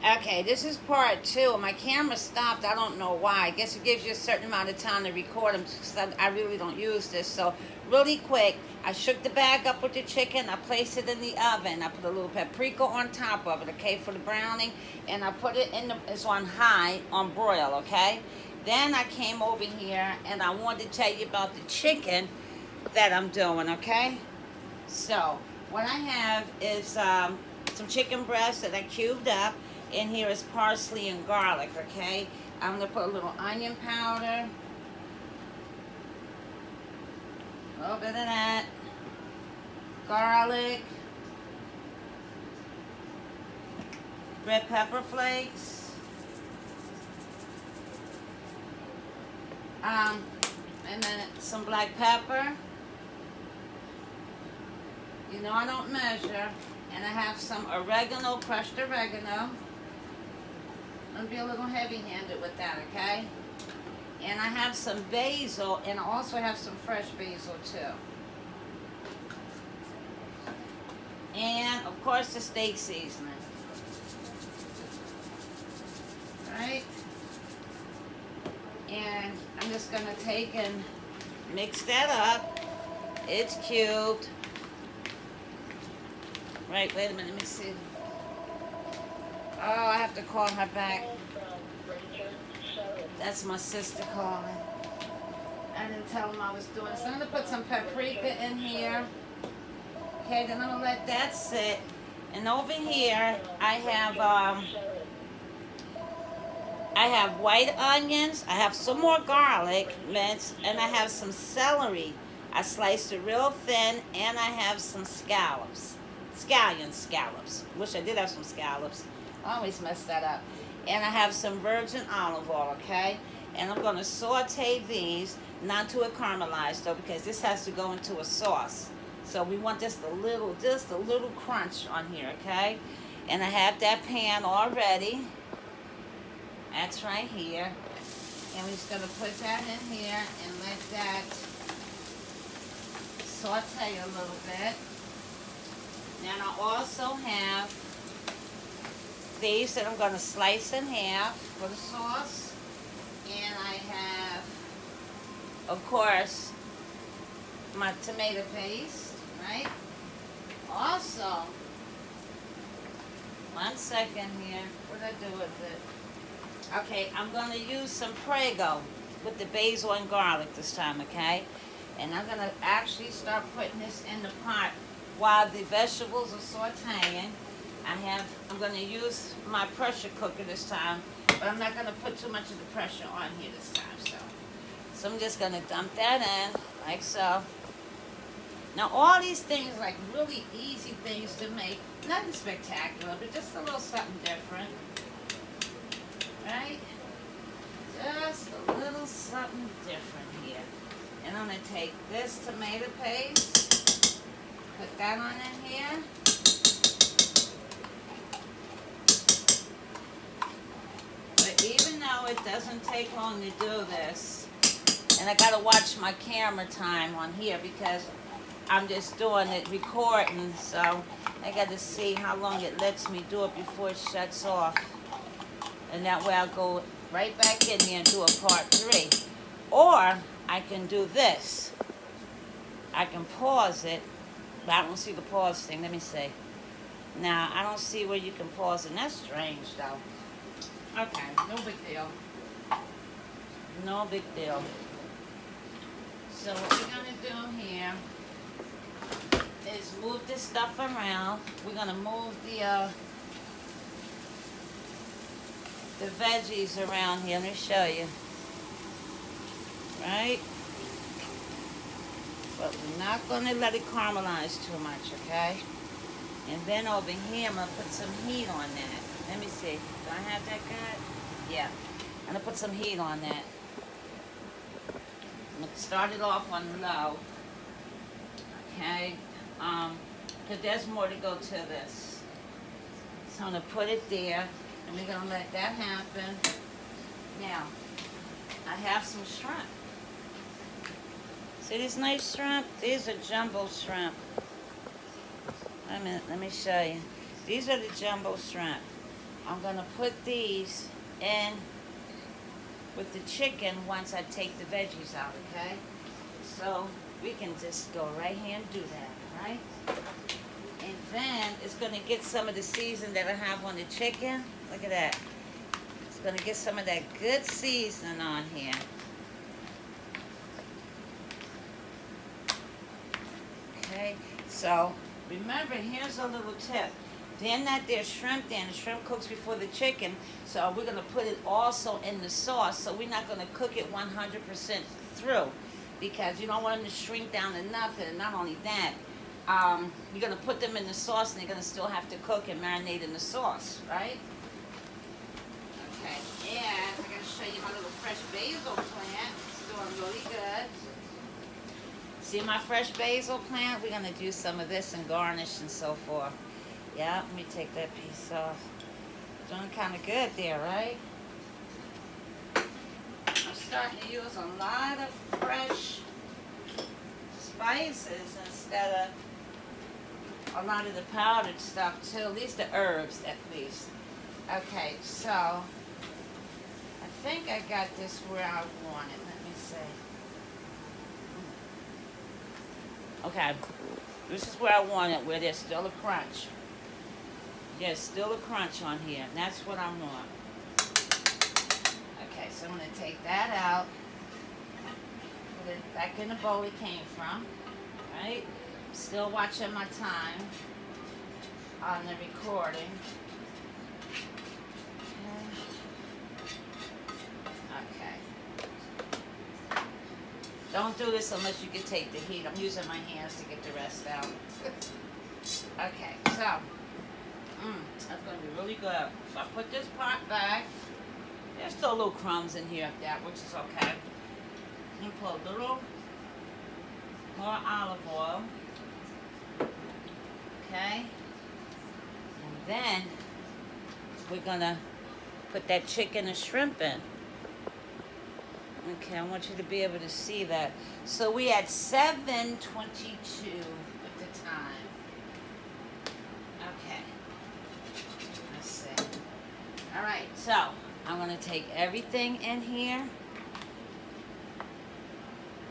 Okay, this is part two. My camera stopped. I don't know why. I guess it gives you a certain amount of time to record them because I really don't use this. So, really quick, I shook the bag up with the chicken. I placed it in the oven. I put a little paprika on top of it, okay, for the browning. And I put it in it's on high, on broil, okay? Then I came over here and I wanted to tell you about the chicken that I'm doing, okay? So, what I have is some chicken breast that I cubed up. And here is parsley and garlic, okay? I'm going to put a little onion powder. A little bit of that. Garlic. Red pepper flakes. And then some black pepper. You know I don't measure. And I have some oregano, crushed oregano. I'm going to be a little heavy-handed with that, okay? And I have some basil, and I also have some fresh basil, too. And, of course, the steak seasoning. Right? And I'm just going to take and mix that up. It's cubed. Right, wait a minute, let me see. Oh, I have to call her back. That's my sister calling. I didn't tell them I was doing it. So I'm going to put some paprika in here. Okay, then I'm going to let that sit. And over here, I have white onions. I have some more garlic minced. And I have some celery. I sliced it real thin. And I have some scallops. Scallion scallops. Wish I did have some scallops. I always mess that up. And I have some virgin olive oil, okay? And I'm going to saute these, not to it caramelized though, because this has to go into a sauce. So we want just a little crunch on here, okay? And I have that pan already. That's right here. And we're just going to put that in here and let that saute a little bit. Now I also have these that I'm going to slice in half for the sauce. And I have, of course, my tomato paste, right? Also, one second here. What did I do with it? Okay, I'm going to use some Prego with the basil and garlic this time, okay? And I'm going to actually start putting this in the pot while the vegetables are sauteing. I'm going to use my pressure cooker this time, but I'm not going to put too much of the pressure on here this time. So I'm just going to dump that in, like so. Now all these things are like really easy things to make. Nothing spectacular, but just a little something different. Right? Just a little something different here. And I'm going to take this tomato paste, put that on in here. Even though it doesn't take long to do this, and I gotta watch my camera time on here because I'm just doing it recording, so I gotta see how long it lets me do it before it shuts off. And that way I'll go right back in here and do a part 3. Or I can do this. I can pause it, but I don't see the pause thing. Let me see. Now, I don't see where you can pause it, and that's strange though. Okay, no big deal. No big deal. So what we're going to do here is move this stuff around. We're going to move the veggies around here. Let me show you. Right? But we're not going to let it caramelize too much, okay? And then over here, I'm going to put some heat on that. Let me see. Do I have that good? Yeah. I'm going to put some heat on that. I'm going to start it off on low. Okay? Because there's more to go to this. So I'm going to put it there. And we're going to let that happen. Now, I have some shrimp. See these nice shrimp? These are jumbo shrimp. Wait a minute, let me show you. These are the jumbo shrimp. I'm gonna put these in with the chicken once I take the veggies out, okay? So we can just go right here and do that, right? And then it's gonna get some of the season that I have on the chicken. Look at that. It's gonna get some of that good seasoning on here. Okay, so remember, here's a little tip. Then that there's shrimp there, and the shrimp cooks before the chicken, so we're gonna put it also in the sauce, so we're not gonna cook it 100% through, because you don't want them to shrink down enough, and not only that, you're gonna put them in the sauce, and they're gonna still have to cook and marinate in the sauce, right? Okay, and I'm gonna show you my little fresh basil plant. It's doing really good. See my fresh basil plant? We're gonna do some of this and garnish and so forth. Yeah, let me take that piece off. Doing kind of good there, right? I'm starting to use a lot of fresh spices instead of a lot of the powdered stuff too. At least the herbs, at least. Okay, so I think I got this where I want it. Let me see. Okay, this is where I want it, where there's still a crunch. There's still a crunch on here, and that's what I want. Okay, so I'm going to take that out, put it back in the bowl it came from, right? Still watching my time on the recording. Okay. Don't do this unless you can take the heat. I'm using my hands to get the rest out. Okay, so that's going to be really good. So I put this pot back. There's still little crumbs in here, which is okay. And put a little more olive oil. Okay. And then we're going to put that chicken and shrimp in. Okay, I want you to be able to see that. So we had 7:22 at the time. Okay. Let's see. All right, so I'm going to take everything in here.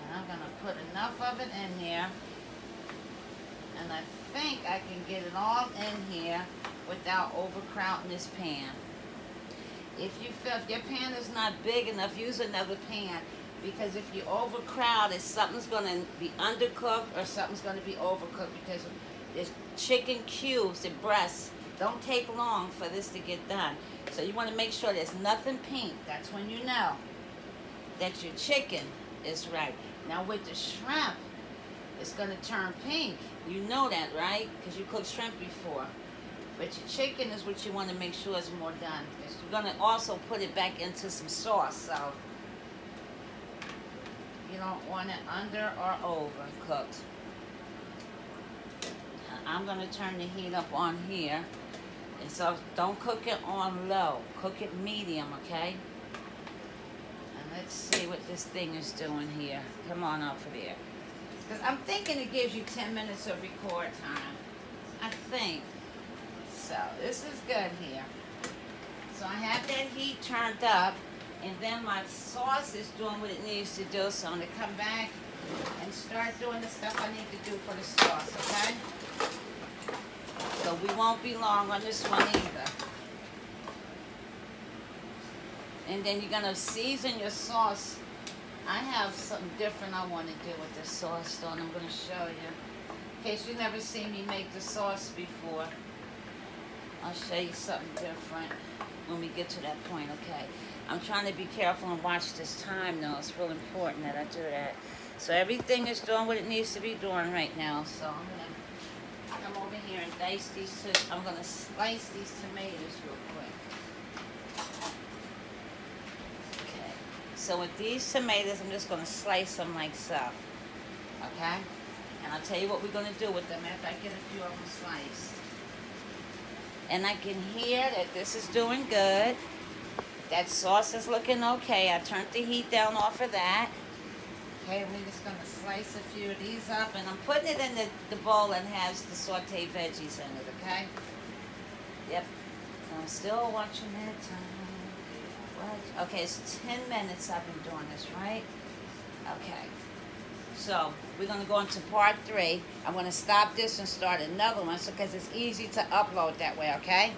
And I'm going to put enough of it in here. And I think I can get it all in here without overcrowding this pan. If your pan is not big enough, use another pan, because if you overcrowd it, something's going to be undercooked or something's going to be overcooked, because there's chicken cubes, the breasts, don't take long for this to get done. So you want to make sure there's nothing pink. That's when you know that your chicken is right. Now with the shrimp, it's going to turn pink. You know that, right? Because you cooked shrimp before. But your chicken is what you want to make sure is more done. Because you're going to also put it back into some sauce. So you don't want it under or over cooked. I'm going to turn the heat up on here. And so don't cook it on low. Cook it medium, okay? And let's see what this thing is doing here. Come on over there. Because I'm thinking it gives you 10 minutes of record time. I think. So this is good here. So I have that heat turned up, and then my sauce is doing what it needs to do. So I'm going to come back and start doing the stuff I need to do for the sauce, okay? So we won't be long on this one either. And then you're going to season your sauce. I have something different I want to do with this sauce, though, and I'm going to show you. In case you've never seen me make the sauce before. I'll show you something different when we get to that point, okay? I'm trying to be careful and watch this time, though. It's real important that I do that. So everything is doing what it needs to be doing right now. So I'm going to come over here and dice these. I'm going to slice these tomatoes real quick. Okay. So with these tomatoes, I'm just going to slice them like so. Okay? And I'll tell you what we're going to do with them after I get a few of them sliced. And I can hear that this is doing good. That sauce is looking okay. I turned the heat down off of that. Okay, we're just going to slice a few of these up. And I'm putting it in the bowl and has the sauteed veggies in it, okay? Yep. I'm still watching that time. What? Okay, it's 10 minutes I've been doing this, right? Okay. So we're gonna go into part 3. I'm gonna stop this and start another one, so because it's easy to upload that way. Okay.